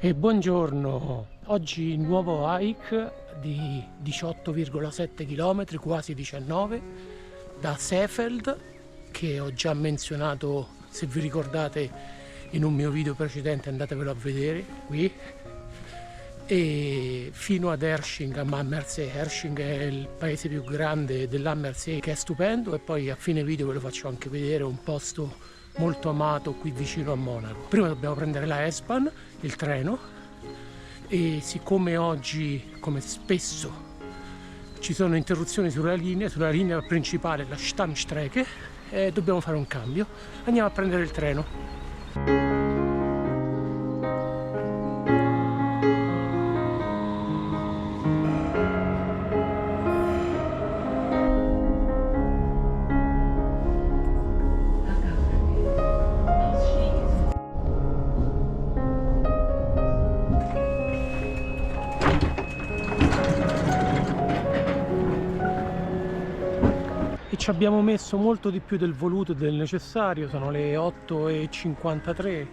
E buongiorno, oggi nuovo hike di 18,7 km, quasi 19, da Seefeld, che ho già menzionato, se vi ricordate, in un mio video precedente, andatevelo a vedere qui, e fino ad Hersching, a Ammersee. Hersching è il paese più grande dell'Ammersee, che è stupendo, e poi a fine video ve lo faccio anche vedere, un posto molto amato qui vicino a Monaco. Prima dobbiamo prendere la S-Bahn, il treno, e siccome oggi, come spesso, ci sono interruzioni sulla linea principale, la Stammstrecke, dobbiamo fare un cambio. Andiamo a prendere il treno. E ci abbiamo messo molto di più del voluto e del necessario, sono le 8:53,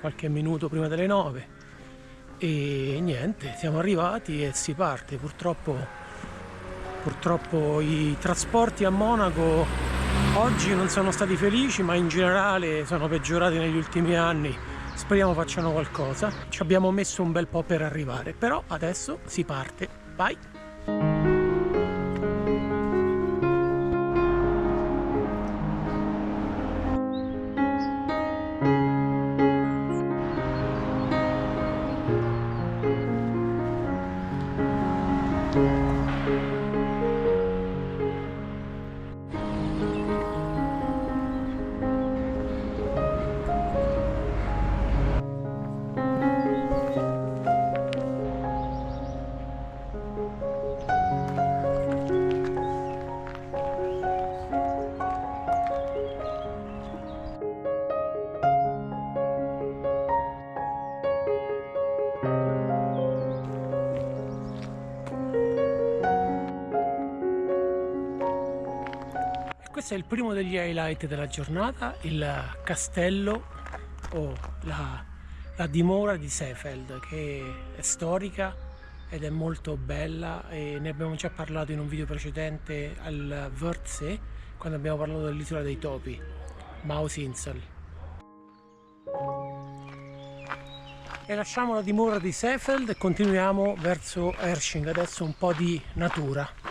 qualche minuto prima delle 9, e niente, siamo arrivati e si parte. Purtroppo i trasporti a Monaco oggi non sono stati felici, ma in generale sono peggiorati negli ultimi anni. Speriamo facciano qualcosa. Ci abbiamo messo un bel po' per arrivare, però adesso si parte. Vai! Questo è il primo degli highlight della giornata, il castello o la dimora di Seefeld, che è storica ed è molto bella, e ne abbiamo già parlato in un video precedente al Wörthsee, quando abbiamo parlato dell'isola dei topi, Mausinsel. E lasciamo la dimora di Seefeld e continuiamo verso Hersching. Adesso un po' di natura.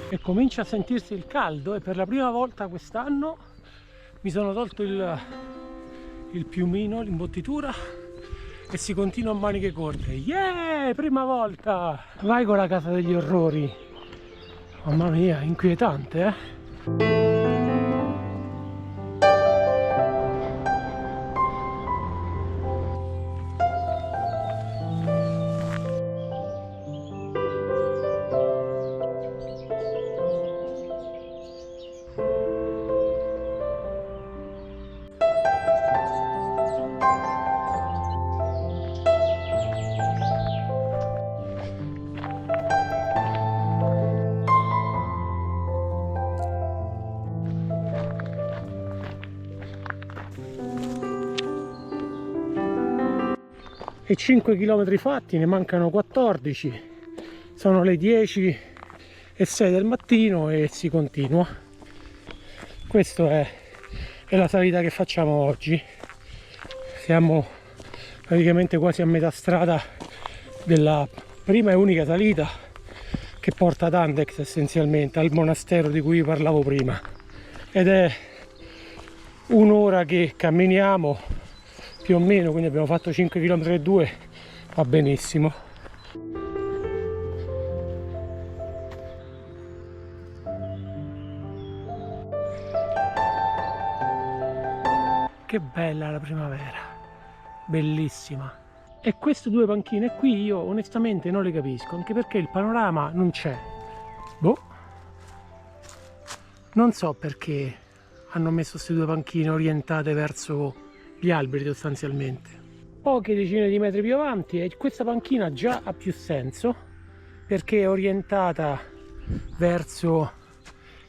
E comincia a sentirsi il caldo, e per la prima volta quest'anno mi sono tolto il piumino, l'imbottitura, e si continua a maniche corte. Yeah! Prima volta! Vai con la casa degli orrori. Mamma mia, inquietante, eh? E 5 km fatti, ne mancano 14, sono le 10:06 del mattino e si continua. Questa è la salita che facciamo oggi. Siamo praticamente quasi a metà strada della prima e unica salita che porta ad Andex, essenzialmente al monastero di cui vi parlavo prima, ed è un'ora che camminiamo più o meno, quindi abbiamo fatto 5 km e 2, va benissimo. Che bella la primavera, bellissima. E queste due panchine qui io onestamente non le capisco, anche perché il panorama non c'è. Boh, non so perché hanno messo queste due panchine orientate verso gli alberi sostanzialmente. Poche decine di metri più avanti e questa panchina già ha più senso perché è orientata verso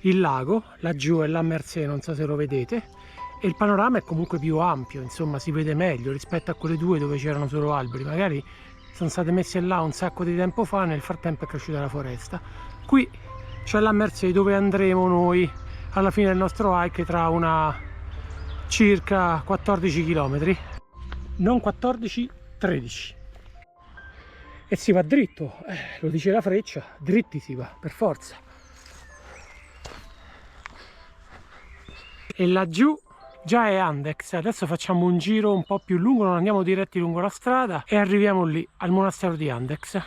il lago, laggiù è l'Ammersee, non so se lo vedete, e il panorama è comunque più ampio, insomma si vede meglio rispetto a quelle due dove c'erano solo alberi. Magari sono state messe là un sacco di tempo fa, nel frattempo è cresciuta la foresta. Qui c'è l'Ammersee dove andremo noi alla fine del nostro hike tra una circa 14 km, non 14, 13. E si va dritto, lo dice la freccia, dritti si va, per forza. E laggiù già è Andex, adesso facciamo un giro un po' più lungo, non andiamo diretti lungo la strada e arriviamo lì, al monastero di Andex.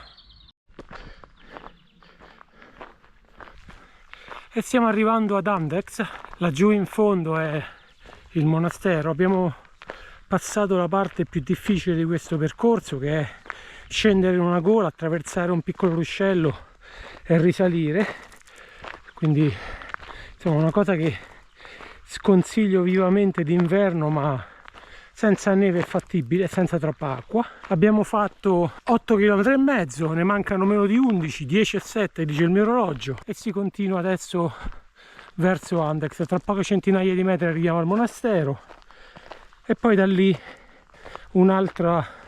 E stiamo arrivando ad Andex, laggiù in fondo è il monastero. Abbiamo passato la parte più difficile di questo percorso, che è scendere in una gola, attraversare un piccolo ruscello e risalire, quindi insomma una cosa che sconsiglio vivamente d'inverno, ma senza neve è fattibile, senza troppa acqua. Abbiamo fatto 8 km e mezzo, ne mancano meno di 11, 10,7 dice il mio orologio, e si continua adesso verso Andex. Tra poche centinaia di metri arriviamo al monastero e poi da lì un'altra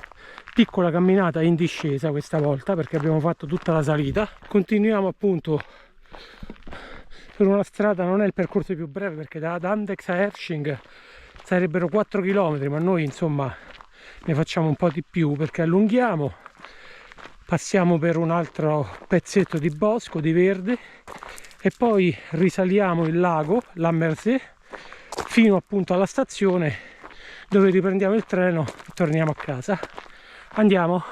piccola camminata in discesa, questa volta perché abbiamo fatto tutta la salita. Continuiamo appunto per una strada, non è il percorso più breve perché da Andex a Hersching sarebbero 4 km, ma noi insomma ne facciamo un po' di più perché allunghiamo, passiamo per un altro pezzetto di bosco, di verde, e poi risaliamo il lago, l'Ammersee, fino appunto alla stazione dove riprendiamo il treno e torniamo a casa. Andiamo!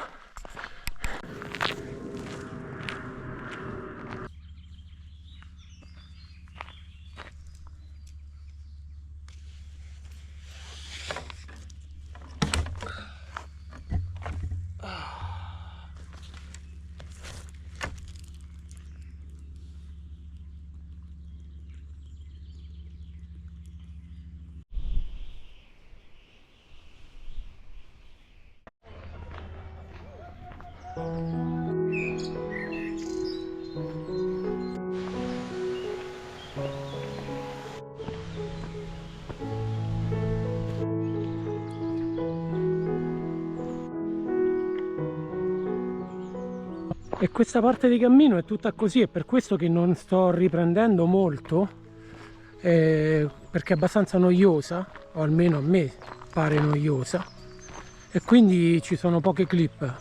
E questa parte di cammino è tutta così, è per questo che non sto riprendendo molto, perché è abbastanza noiosa, o almeno a me pare noiosa, e quindi ci sono poche clip,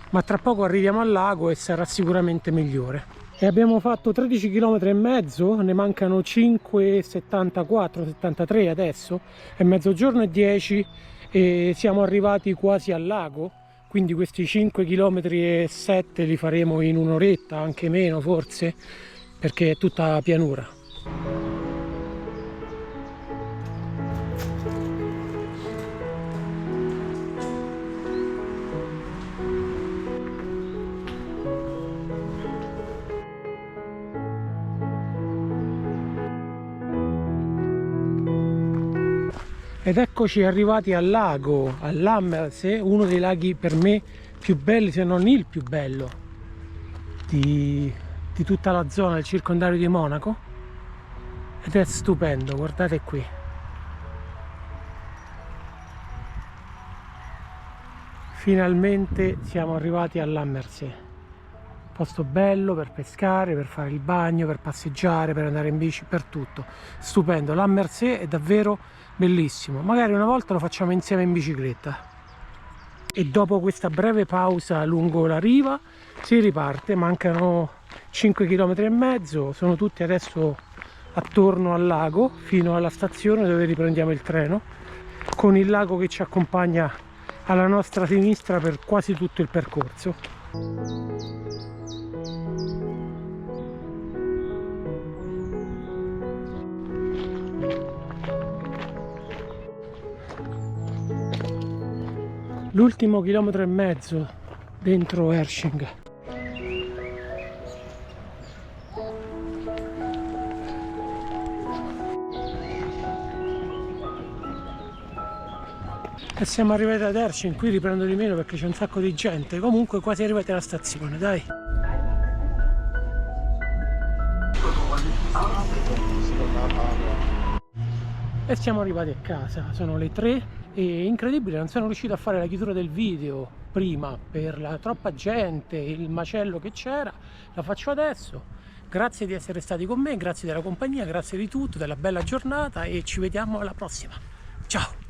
ma tra poco arriviamo al lago e sarà sicuramente migliore. E abbiamo fatto 13 km e mezzo, ne mancano 5,74, 73 adesso, è mezzogiorno e 10 e siamo arrivati quasi al lago. Quindi questi 5 km e 7 li faremo in un'oretta, anche meno forse, perché è tutta pianura. Ed eccoci arrivati al lago, all'Ammersee, uno dei laghi per me più belli, se non il più bello di tutta la zona del circondario di Monaco, ed è stupendo, guardate qui. Finalmente siamo arrivati all'Ammersee, posto bello per pescare, per fare il bagno, per passeggiare, per andare in bici, per tutto. Stupendo, l'Ammersee è davvero bellissimo, magari una volta lo facciamo insieme in bicicletta. E dopo questa breve pausa lungo la riva si riparte, mancano 5 km e mezzo, sono tutti adesso attorno al lago fino alla stazione dove riprendiamo il treno, con il lago che ci accompagna alla nostra sinistra per quasi tutto il percorso. L'ultimo chilometro e mezzo dentro Hersching. E siamo arrivati ad Ercin, qui riprendo di meno perché c'è un sacco di gente. Comunque quasi arrivati alla stazione, dai. E siamo arrivati a casa, sono le 3 e incredibile, non sono riuscito a fare la chiusura del video prima per la troppa gente, il macello che c'era. La faccio adesso. Grazie di essere stati con me, grazie della compagnia, grazie di tutto, della bella giornata e ci vediamo alla prossima. Ciao!